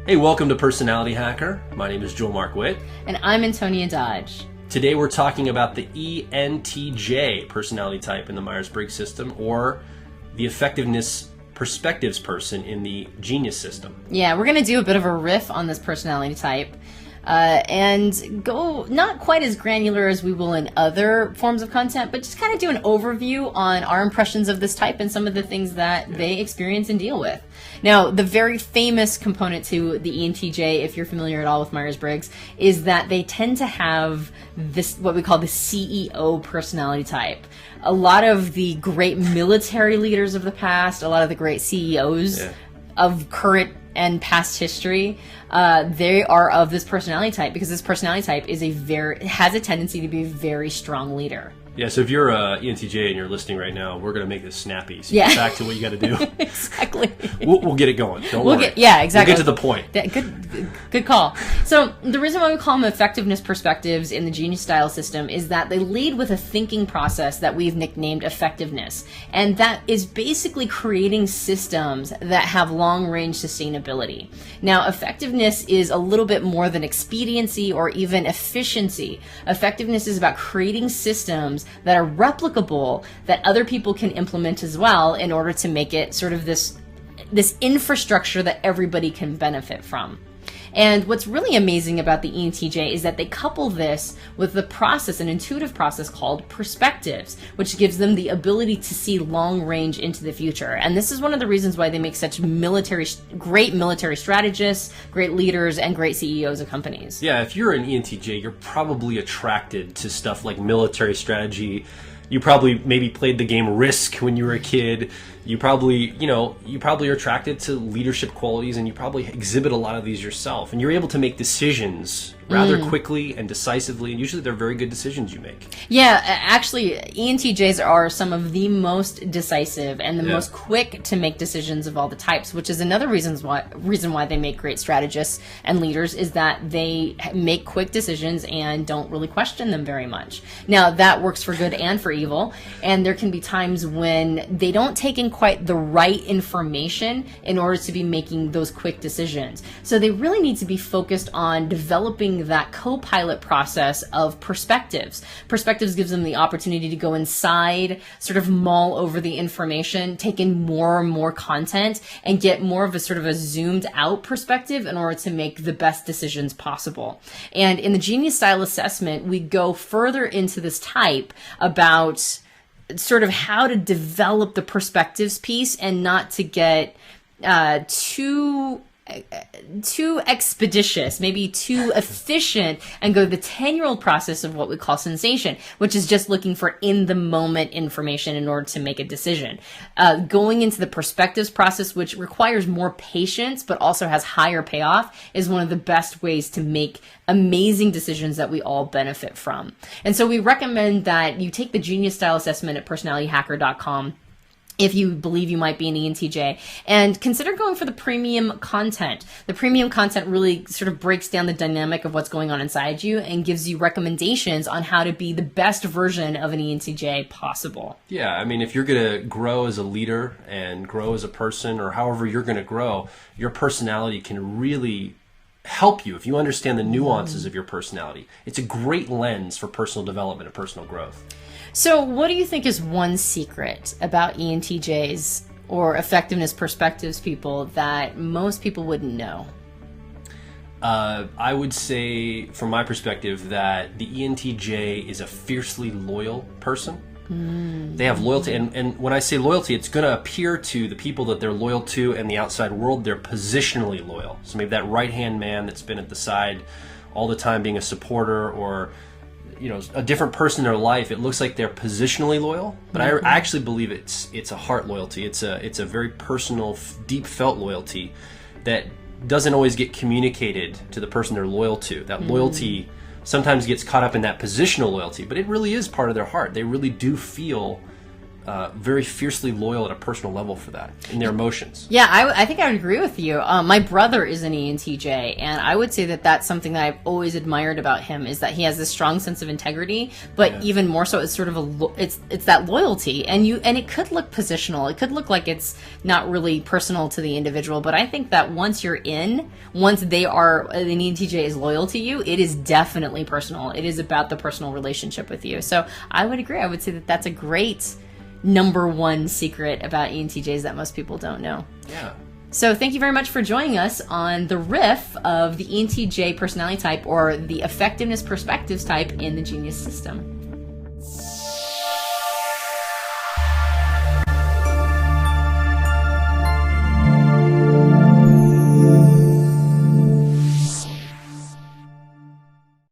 Hey, welcome to Personality Hacker. My name is Joel Mark Witt. And I'm Antonia Dodge. Today we're talking about the ENTJ personality type in the Myers Briggs system, or the effectiveness perspectives person in the Genius system. Yeah, we're going to do a bit of a riff on this personality type. And go not quite as granular as we will in other forms of content, but just kind of do an overview on our impressions of this type and some of the things that they experience and deal with. Now, the very famous component to the ENTJ, if you're familiar at all with Myers Briggs, is that they tend to have this, what we call the CEO personality type. A lot of the great military leaders of the past, a lot of the great CEOs of current and past history, they are of this personality type because this personality type is has a tendency to be a very strong leader. Yeah, so if you're ENTJ and you're listening right now, we're going to make this snappy. So get back to what you got to do. Exactly. We'll get it going. Don't worry. Exactly. We'll get to the point. Good call. So the reason why we call them effectiveness perspectives in the Genius style system is that they lead with a thinking process that we've nicknamed effectiveness. And that is basically creating systems that have long-range sustainability. Now, effectiveness is a little bit more than expediency or even efficiency. Effectiveness is about creating systems that are replicable, that other people can implement as well in order to make it sort of this infrastructure that everybody can benefit from. And what's really amazing about the ENTJ is that they couple this with the process, an intuitive process called perspectives, which gives them the ability to see long range into the future. And this is one of the reasons why they make such great military strategists, great leaders, and great CEOs of companies. Yeah, if you're an ENTJ, you're probably attracted to stuff like military strategy. You probably maybe played the game Risk when you were a kid. You probably are attracted to leadership qualities, and you probably exhibit a lot of these yourself. And you're able to make decisions rather quickly and decisively, and usually they're very good decisions you make. Yeah, actually, ENTJs are some of the most decisive and the most quick to make decisions of all the types, which is another reason why they make great strategists and leaders, is that they make quick decisions and don't really question them very much. Now, that works for good and for evil, and there can be times when they don't take in quite the right information in order to be making those quick decisions. So they really need to be focused on developing that co-pilot process of perspectives. Perspectives gives them the opportunity to go inside, sort of mull over the information, take in more and more content, and get more of a sort of a zoomed out perspective in order to make the best decisions possible. And in the Genius style assessment, we go further into this type about sort of how to develop the perspectives piece and not to get too expeditious, maybe too efficient, and go the 10-year-old process of what we call sensation, which is just looking for in-the-moment information in order to make a decision. Going into the perspectives process, which requires more patience but also has higher payoff, is one of the best ways to make amazing decisions that we all benefit from. And so we recommend that you take the Genius Style Assessment at personalityhacker.com if you believe you might be an ENTJ, and consider going for the premium content. The premium content really sort of breaks down the dynamic of what's going on inside you and gives you recommendations on how to be the best version of an ENTJ possible. Yeah, I mean, if you're going to grow as a leader and grow as a person, or however you're going to grow, your personality can really help you if you understand the nuances of your personality. It's a great lens for personal development and personal growth. So what do you think is one secret about ENTJs or effectiveness perspectives people that most people wouldn't know? I would say, from my perspective, that the ENTJ is a fiercely loyal person. They have loyalty, and when I say loyalty, it's going to appear to the people that they're loyal to and the outside world, they're positionally loyal. So maybe that right-hand man that's been at the side all the time being a supporter, or a different person in their life, it looks like they're positionally loyal, but I actually believe it's a heart loyalty. It's a very personal, deep felt loyalty that doesn't always get communicated to the person they're loyal to. That loyalty sometimes gets caught up in that positional loyalty, but it really is part of their heart. They really do feel very fiercely loyal at a personal level for that in their emotions. Yeah, I think I would agree with you. My brother is an ENTJ, and I would say that that's something that I've always admired about him, is that he has this strong sense of integrity, but even more so, it's sort of it's that loyalty, and it could look positional. It could look like it's not really personal to the individual, but I think that once an ENTJ is loyal to you, it is definitely personal. It is about the personal relationship with you. So I would agree. I would say that that's a great number one secret about ENTJs that most people don't know. Yeah. So thank you very much for joining us on the riff of the ENTJ personality type, or the effectiveness perspectives type in the Genius system.